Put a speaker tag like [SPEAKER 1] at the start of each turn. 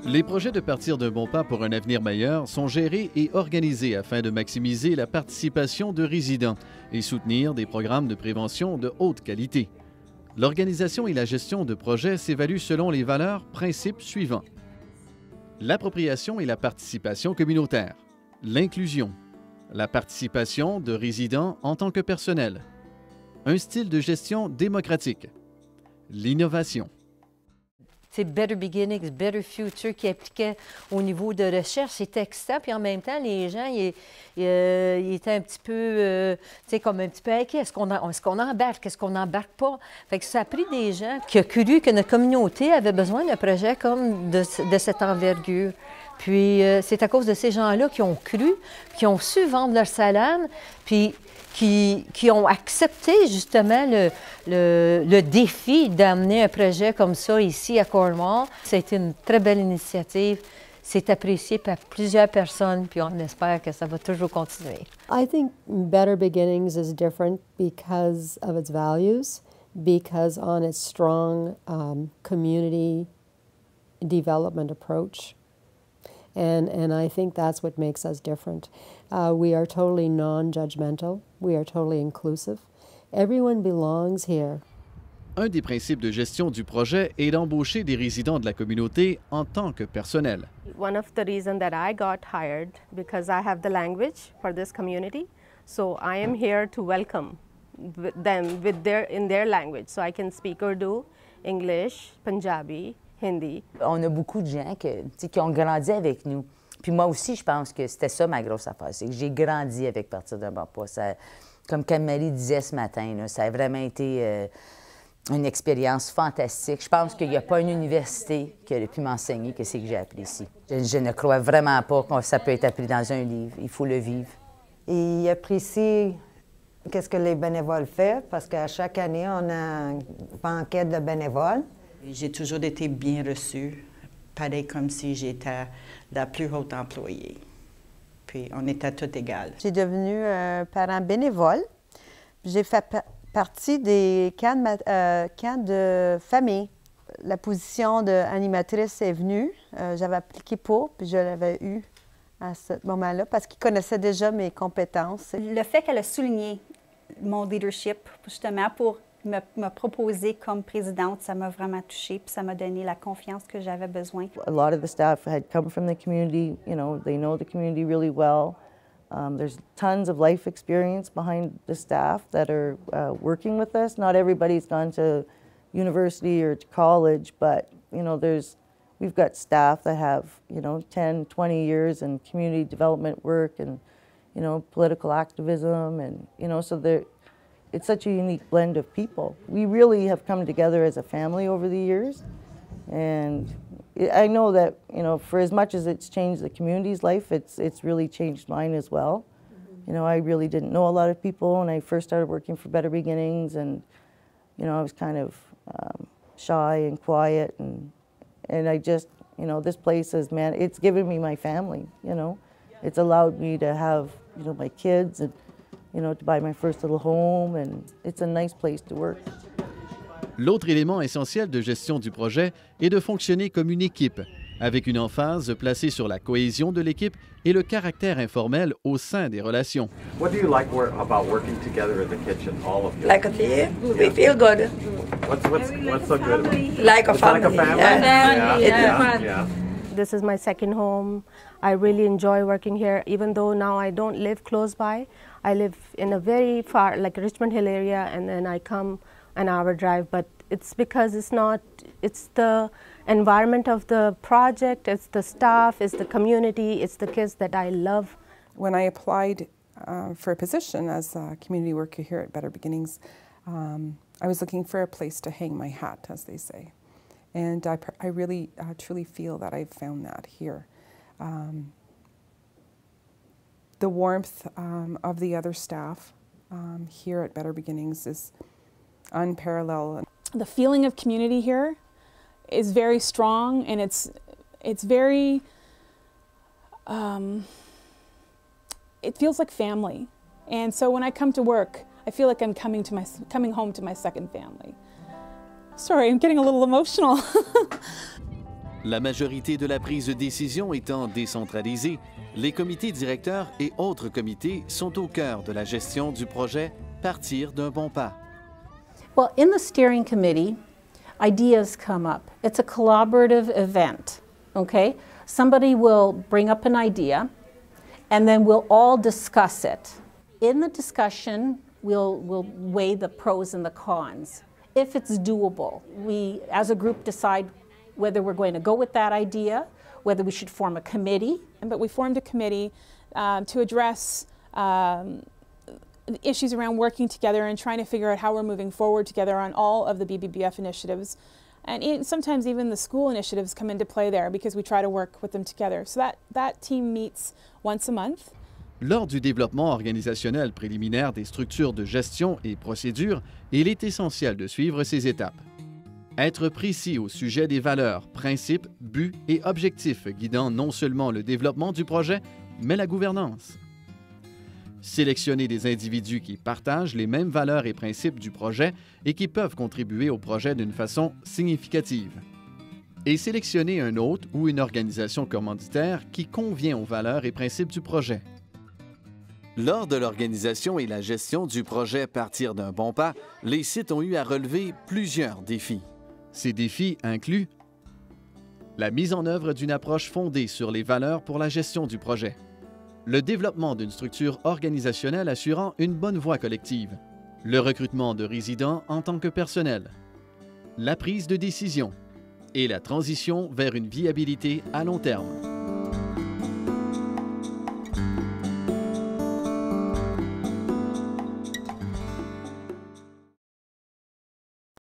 [SPEAKER 1] Les projets de partir d'un bon pas pour un avenir meilleur sont gérés et organisés afin de maximiser la participation de résidents et soutenir des programmes de prévention de haute qualité. L'organisation et la gestion de projets s'évaluent selon les valeurs, principes suivants. L'appropriation et la participation communautaire, l'inclusion, la participation de résidents en tant que personnel, un style de gestion démocratique, l'innovation.
[SPEAKER 2] C'est Better Beginnings, Better Future qui appliquait au niveau de recherche. C'était excitant. Puis en même temps, les gens, ils étaient un petit peu, tu sais, comme un petit peu inquiets. Est-ce qu'on embarque? Est-ce qu'on n'embarque pas? Fait que ça a pris des gens qui ont cru que notre communauté avait besoin d'un projet comme de cette envergure. Puis c'est à cause de ces gens-là qui ont cru, qui ont su vendre leur salade, puis qui ont accepté justement le défi d'amener un projet comme ça ici à Cornwall. Ça a été une très belle initiative. C'est apprécié par plusieurs personnes, puis on espère que ça va toujours continuer.
[SPEAKER 3] I think Better Beginnings is different because of its values, because on its strong community development approach. And I think that's what makes us different. We are totally non-judgmental. We are totally inclusive. Everyone belongs here.
[SPEAKER 1] Un des principes de gestion du projet est d'embaucher des résidents de la communauté en tant que personnel.
[SPEAKER 4] One of the reasons that I got hired because I have the language for this community, so I am here to welcome them in their language. So I can speak Urdu, English, Punjabi, Hindi.
[SPEAKER 5] On a beaucoup de gens qui ont grandi avec nous. Puis moi aussi, je pense que c'était ça ma grosse affaire, c'est que j'ai grandi avec Partir d'un bon pas. Comme Marie disait ce matin, là, ça a vraiment été une expérience fantastique. Je pense qu'il n'y a pas une université qui aurait pu m'enseigner que c'est que j'ai appris ici. Je ne crois vraiment pas que ça peut être appris dans un livre. Il faut le vivre.
[SPEAKER 6] Il apprécie qu'est-ce que les bénévoles font, parce qu'à chaque année, on a une banquette de bénévoles.
[SPEAKER 7] J'ai toujours été bien reçue, pareil comme si j'étais la plus haute employée. Puis on était tous égales.
[SPEAKER 8] J'ai devenu un parent bénévole. J'ai fait partie des camps de famille. La position d'animatrice est venue. J'avais appliqué pour, puis je l'avais eu à ce moment-là parce qu'ils connaissaient déjà mes compétences.
[SPEAKER 9] Le fait qu'elle a souligné mon leadership, justement, pour me proposer comme présidente, ça m'a vraiment touchée, puis ça m'a donné la confiance que j'avais besoin.
[SPEAKER 10] A lot of the staff had come from the community, you know the community really well. There's tons of life experience behind the staff that are working with us. Not everybody's gone to university or to college, but you know we've got staff that have 10, 20 years in community development work and political activism, and so it's such a unique blend of people. We really have come together as a family over the years, and I know that for as much as it's changed the community's life, it's really changed mine as well. I really didn't know a lot of people when I first started working for Better Beginnings, and I was kind of shy and quiet, and I just this place it's given me my family. It's allowed me to have my kids and to buy my first little home, and it's a nice place to work.
[SPEAKER 1] L'autre élément essentiel de gestion du projet est de fonctionner comme une équipe, avec une emphase placée sur la cohésion de l'équipe et le caractère informel au sein des relations.
[SPEAKER 11] What do you like about working together in the kitchen, all of you?
[SPEAKER 12] Like a team. We feel good.
[SPEAKER 11] What's so good about it?
[SPEAKER 12] Like a family.
[SPEAKER 11] Like a family? Yeah.
[SPEAKER 4] This is my second home. I really enjoy working here, even though now I don't live close by. I live in a very far, like Richmond Hill area, and then I come an hour drive, but it's because it's the environment of the project, it's the staff, it's the community, it's the kids that I love.
[SPEAKER 13] When I applied for a position as a community worker here at Better Beginnings, I was looking for a place to hang my hat, as they say. And I really truly feel that I've found that here. The warmth of the other staff here at Better Beginnings is unparalleled.
[SPEAKER 14] The feeling of community here is very strong, and it's very, it feels like family. And so when I come to work, I feel like I'm coming home to my second family. Sorry, I'm getting a little emotional.
[SPEAKER 1] La majorité de la prise de décision étant décentralisée, les comités directeurs et autres comités sont au cœur de la gestion du projet Partir d'un bon pas.
[SPEAKER 15] Well, in the steering committee, ideas come up. It's a collaborative event, okay? Somebody will bring up an idea, and then we'll all discuss it. In the discussion, we'll weigh the pros and the cons. If it's doable, we, as a group, decide whether we're going to go with that idea, whether we should form a committee.
[SPEAKER 14] But we formed a committee to address issues around working together and trying to figure out how we're moving forward together on all of the BBBF initiatives. And sometimes even the school initiatives come into play there because we try to work with them together. So that team meets once a month.
[SPEAKER 1] Lors du développement organisationnel préliminaire des structures de gestion et procédures, il est essentiel de suivre ces étapes. Être précis au sujet des valeurs, principes, buts et objectifs guidant non seulement le développement du projet, mais la gouvernance. Sélectionner des individus qui partagent les mêmes valeurs et principes du projet et qui peuvent contribuer au projet d'une façon significative. Et sélectionner un hôte ou une organisation commanditaire qui convient aux valeurs et principes du projet. Lors de l'organisation et la gestion du projet Partir d'un bon pas, les sites ont eu à relever plusieurs défis. Ces défis incluent la mise en œuvre d'une approche fondée sur les valeurs pour la gestion du projet, le développement d'une structure organisationnelle assurant une bonne voie collective, le recrutement de résidents en tant que personnel, la prise de décision et la transition vers une viabilité à long terme.